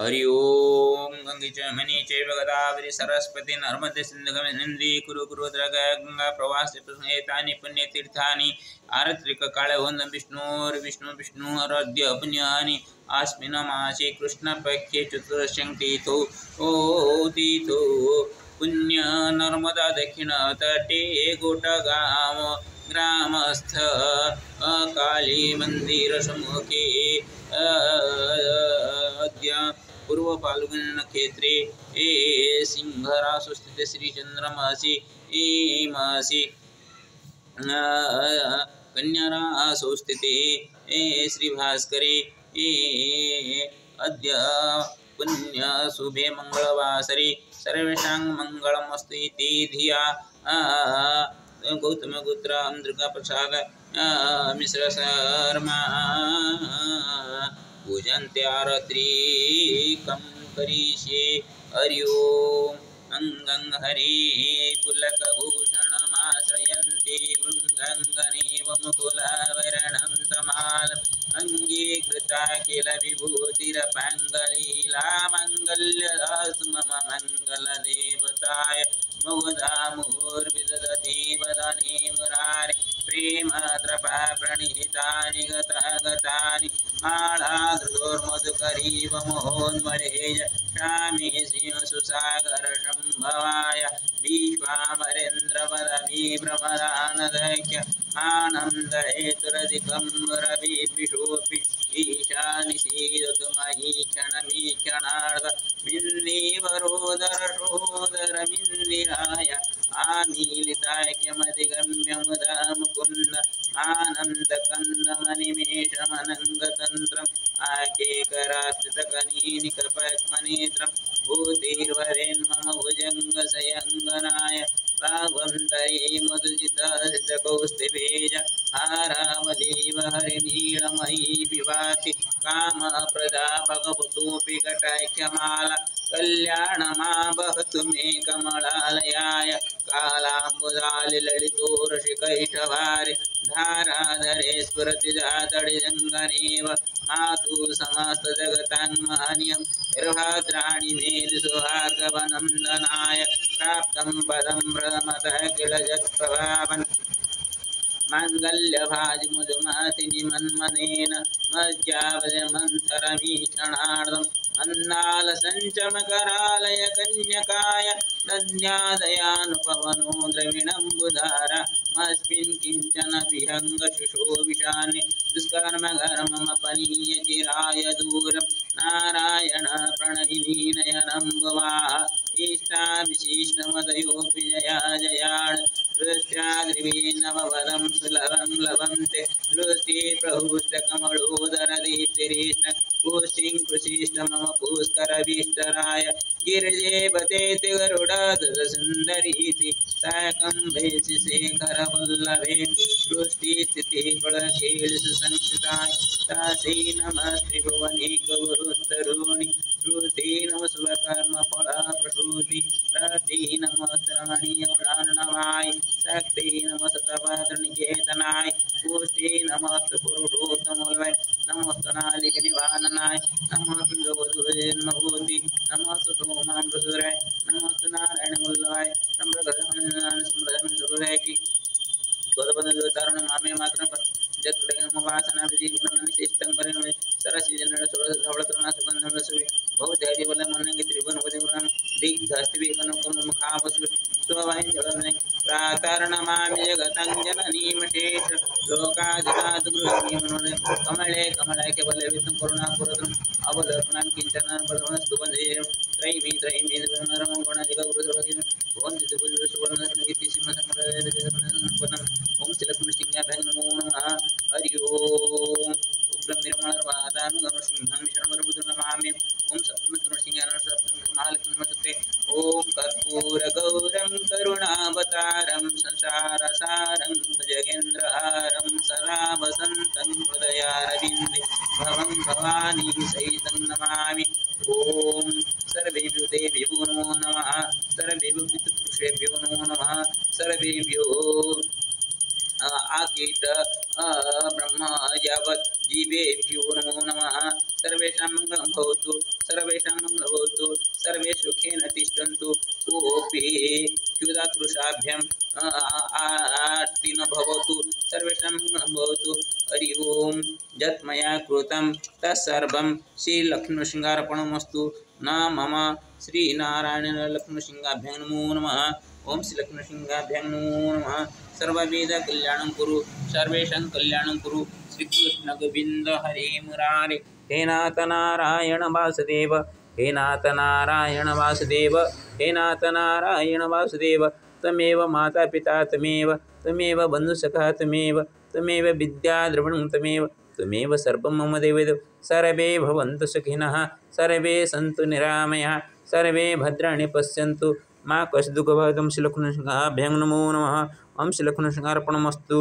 हरि ओम गंगे च मणि चैव गोदावरी सरस्वती नर्मदे सिन्धु कुरु कुरु गंगा प्रवासे एतानि पुण्यतीर्थानि आरत्रिक कालवन्दं विष्णु विष्णुरद्य पुण्यानि अस्मिन् मासे कृष्णपक्षे चतुर्दश्यां तिथौ पुण्य नर्मदा दक्षिणतटे गोटगांव ग्रामस्थ काली मंदिर सम्मुखे अद्य पूर्व फाल्गुन नक्षत्रे सिंहरासु स्थिते श्री चंद्रमासी मासी कन्या रासु स्थिते श्री भास्करे अद्य पुण्य शुभे मंगलवासरे सर्वेषां मंगलमस्तु इति धिया गौतम गोत्र दुर्गा प्रसाद मिश्र शर्मा पूजन्ते आरत्रिकं करिष्ये हरि ओम अंगं हरि पुलकभूषणमाश्रयन्ते भृङ्गङ्गनेव मुकुलावरणं तमालम् अङ्गीकृता किल विभूतिरपाङ्गलीला मङ्गल्यदास्तु मम मङ्गलदेवताय मुहुदामुहुर्विदधति वदने मुरारे प्रेमत्रपा प्रणिहितानि गतानि मालाधृतोर्मधुकरीव मोहोन्मरेज श्यामे सिंहसुसागर शम्भवाय विश्वामरेन्द्रपदवीभ्रमदानदख्य आनन्दहेतुरधिकं रविद्विषोऽपि ईशानि सीदतु मयि क्षणमीक्षणार्ध मिन्नीवरोदरशोदरमिन्दिराय आमीलिताख्यमधिगम्य मुदा मुकुन्द आनन्दकन्दमनिमेषमनङ्गतन्त्रम् आकेकरास्थितकनीनिकपद्मनेत्रं भूतिर्वरेन्मम भुजङ्गसयङ्गनाय भावन्तरे मधुजितकौस्तुभेज हारावलीव हरिनीलमयी विभाति कामप्रदा भगवतोऽपि कटाख्यमाला कल्याणमावहतु मे कमलालयाय कालाम्बुदालिललितो रसिकैषवारि धाराधरे स्फुरति जातडिजङ्गनेव मातु समस्तजगतां महनीयं निर्भाद्राणि मेदि सुहार्गवनन्दनाय प्राप्तं पदं प्रथमतः किल जत्प्रभावन् माङ्गल्यभाजि मुजुमतिनिमन्मनेन मज्जावजमन्तरमीक्षणार्धम् अन्नालसञ्चमकरालय कन्यकाय दद्यादयानुपवनो द्रविणम्बुधारा मस्मिन् किञ्चन विहङ्गशिशो विषान्ये दुष्कर्मघर्ममपनीयचिराय दूरं नारायण प्रणयिनी नयनम्बुवाः इष्टाविशिष्टमदयोऽपि जया जयान् दृष्ट्याग्निभिर्नववदं सुलभं लभन्ते दृष्टि प्रहुष्टकमलोदरदीप्तिरीष्ट पुष्टिं कृषिष्ट मम पुष्करभीष्टराय गिरिजेपतेति गरुडादसुन्दरीति साकं भेषिशेखरवल्लभे सृष्टिस्थितिफलकेलिषु संस्थिताय तासै नमः त्रिभुवनैकगुरुस्तरूणि श्रुति नमः स्वकर्मफलप्रसूति रति नमः श्रवणीयगुणार्णवाय शक्ति नमः सतपात्रनिकेतनाय पुष्टि नमस्तु पुरुषोत्तमोल्वय नमस्तु नालिकनिवारणाय नमस्तु जगद्गुरुजन्मभूति नमस्तु सोमामृतसुराय नमस्तु नारायणवल्लभाय सम्प्रदाय गोदपदतारुण मामे मात्रं जत्प्रगमवासना विधिगुणमनिशिष्टं परिणमे सरसि जनर सुरधवलतरुणा सुगन्धं रसवे बहुधैर्यबलमन्नंगे त्रिभुवनपतिगुणां दिग्धस्तिविकनुकमुखावसु स्ववायं जगन्ने प्रातर्नमामि जगतं जननीमशेष लोकाधिनाथगृहणीमनोने कमले कमलाख्य बले विष्णु करुणापुरतम् अवलोकनं किञ्चन बलवस्तु वन्दे त्रैमी नरमं गुणाधिकगुरुसर्वज्ञ भवन्ति सुवर्णगीति सिंहसम्प्रदायं ओम श्रीलक्ष्मीसिंहाय नमो नमः हरि ओम उग्रं निर्मलवादानुगम सिंहं शरणमरुद्र नमामि ओम सप्तमतुलसिंहाय महालक्ष्मीमस्तुते ओम कर्पूरगौरं करुणावतारं संसारसारं भुजगेन्द्रहारं सदा वसन्तं हृदयारविन्दे भवं भवानी सहितं नमामि ओम सर्वेभ्यो देवेभ्यो नमो नमः सर्वेभ्यो पितृपुरुषेभ्यो नमो नमः सर्वेभ्यो आकीट ब्रह्म यावत् जीवेभ्यो नमो नमः सर्वेषां मङ्गलं भवतु सर्वेषां मंगलभवतु सर्वे सुखेन तिष्ठन्तु कोऽपि क्षुधातृषाभ्याम् आर्ति न भवतु सर्वेषां मंगलं भवतु हरि ओम यत् मया कृतं तत्सर्वं श्रीलक्ष्मीनृसिंहार्पणमस्तु न मम श्रीनारायण लक्ष्मीनृसिंहाभ्यां नमो नमः ओम श्रीलक्ष्मीनृसिंहाभ्यां नमो नमः सर्वविध कल्याणं कुरु सर्वेषां कल्याणं कुरु श्रीकृष्ण गोविंद हरे मुरारे हे नाथ नारायण वासुदेव हे नाथ नारायण वासुदेव हे नाथ नारायण वासुदेव तमेव माता पिता तमेव बन्धुसखा तमेव विद्याद्रविणं तमेव सर्वं मम देवदेव सर्वे भवन्तु सुखिनः सर्वे सन्तु निरामयाः सर्वे भद्राणि पश्यन्तु मा कश्चित् दुःखभाग् श्रीलक्ष्मीनृसिंहाभ्यां नमो नमः ओं श्रीलक्ष्मीनृसिंहार्पणमस्तु।